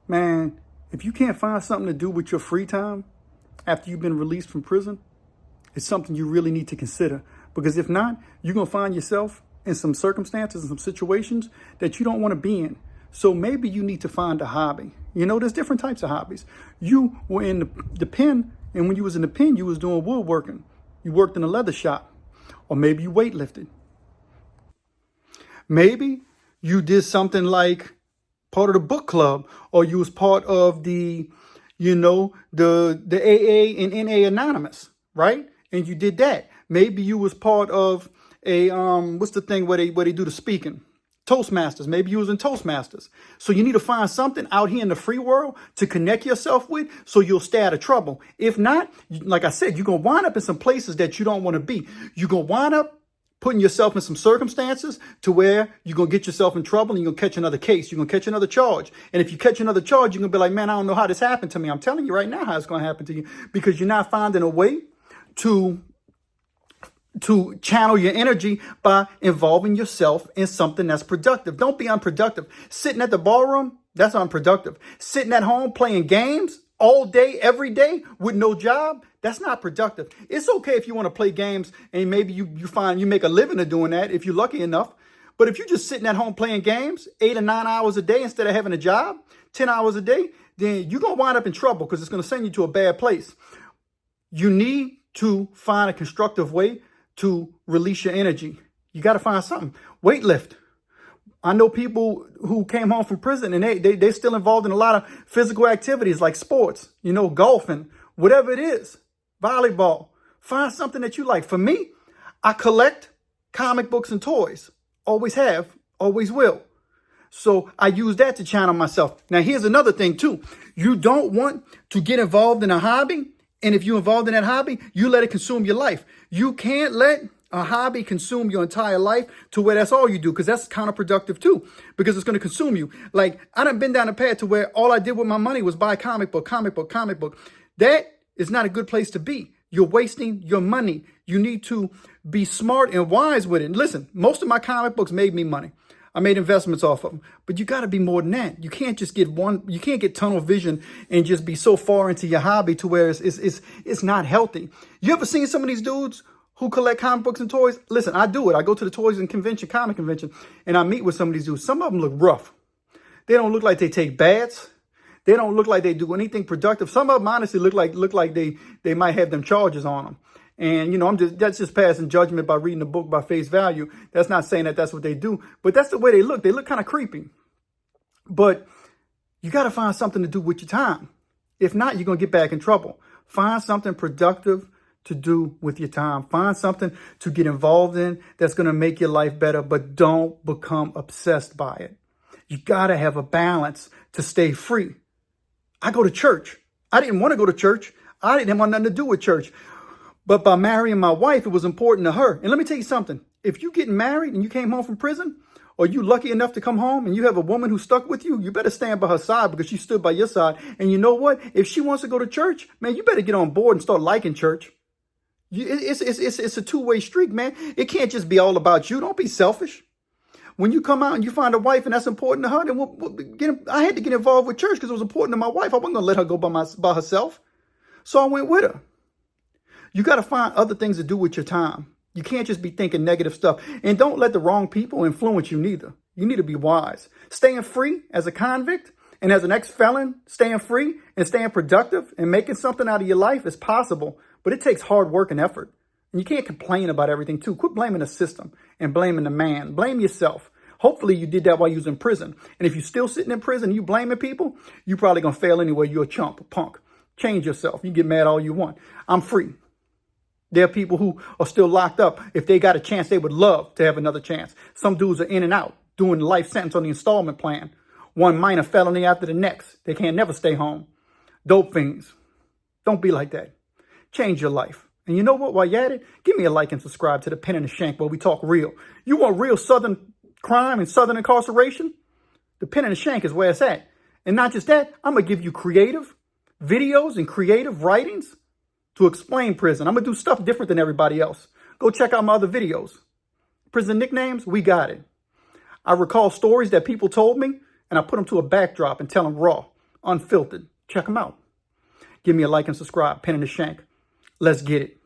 Man, if you can't find something to do with your free time after you've been released from prison, it's something you really need to consider. Because if not, you're going to find yourself in some circumstances and some situations that you don't want to be in. So maybe you need to find a hobby. You know, there's different types of hobbies. You were in the pen, and when you was in the pen, you was doing woodworking. You worked in a leather shop, or maybe you weightlifted. Maybe you did something like part of the book club, or you was part of the, the AA and NA Anonymous, right? And you did that. Maybe you was part of a what's the thing where they do the speaking? Toastmasters. Maybe you was in Toastmasters. So you need to find something out here in the free world to connect yourself with so you'll stay out of trouble. If not, like I said, you're going to wind up in some places that you don't want to be. You're going to wind up putting yourself in some circumstances to where you're going to get yourself in trouble and you're going to catch another case. You're going to catch another charge. And if you catch another charge, you're going to be like, man, I don't know how this happened to me. I'm telling you right now how it's going to happen to you, because you're not finding a way to channel your energy by involving yourself in something that's productive. Don't be unproductive. Sitting at the ballroom, that's unproductive. Sitting at home playing games all day, every day with no job, that's not productive. It's okay if you want to play games and maybe you find you make a living of doing that if you're lucky enough. But if you're just sitting at home playing games 8 or 9 hours a day instead of having a job, 10 hours a day, then you're going to wind up in trouble because it's going to send you to a bad place. You need to find a constructive way to release your energy. You got to find something. Weightlift. I know people who came home from prison and they're still involved in a lot of physical activities like sports, golfing, whatever it is, volleyball. Find something that you like. For me, I collect comic books and toys. Always have, always will. So I use that to channel myself. Now, here's another thing too. You don't want to get involved in a hobby. And if you're involved in that hobby, you let it consume your life. You can't let a hobby consume your entire life to where that's all you do, because that's counterproductive too, because it's going to consume you. Like, I done been down a path to where all I did with my money was buy comic book. That is not a good place to be. You're wasting your money. You need to be smart and wise with it. Listen, most of my comic books made me money. I made investments off of them, but you got to be more than that. You can't just you can't get tunnel vision and just be so far into your hobby to where it's not healthy. You ever seen some of these dudes who collect comic books and toys? Listen, I do it. I go to the toys and comic convention, and I meet with some of these dudes. Some of them look rough. They don't look like they take baths. They don't look like they do anything productive. Some of them honestly look like they might have them charges on them. And, that's just passing judgment by reading the book by face value. That's not saying that that's what they do, but that's the way they look. They look kind of creepy. But you got to find something to do with your time. If not, you're going to get back in trouble. Find something productive to do with your time. Find something to get involved in that's going to make your life better, but don't become obsessed by it. You got to have a balance to stay free. I go to church. I didn't want to go to church. I didn't want nothing to do with church. But by marrying my wife, it was important to her. And let me tell you something. If you getting married and you came home from prison, or you lucky enough to come home and you have a woman who stuck with you, you better stand by her side because she stood by your side. And you know what? If she wants to go to church, man, you better get on board and start liking church. It's a two-way street, man. It can't just be all about you. Don't be selfish. When you come out and you find a wife and that's important to her, then I had to get involved with church because it was important to my wife. I wasn't going to let her go by herself. So I went with her. You got to find other things to do with your time. You can't just be thinking negative stuff. And don't let the wrong people influence you neither. You need to be wise. Staying free as a convict and as an ex-felon, staying free and staying productive and making something out of your life is possible. But it takes hard work and effort. And you can't complain about everything too. Quit blaming the system and blaming the man. Blame yourself. Hopefully you did that while you was in prison. And if you're still sitting in prison, you blaming people, you're probably going to fail anyway. You're a chump, a punk. Change yourself. You get mad all you want. I'm free. There are people who are still locked up. If they got a chance, they would love to have another chance. Some dudes are in and out, doing life sentence on the installment plan. One minor felony after the next. They can't never stay home. Dope fiends. Don't be like that. Change your life. And you know what? While you're at it, give me a like and subscribe to The Pen and the Shank where we talk real. You want real Southern crime and Southern incarceration? The Pen and the Shank is where it's at. And not just that, I'm going to give you creative videos and creative writings to explain prison. I'm going to do stuff different than everybody else. Go check out my other videos. Prison nicknames, we got it. I recall stories that people told me, and I put them to a backdrop and tell them raw. unfiltered. Check them out. Give me a like and subscribe. Pen in the shank. Let's get it.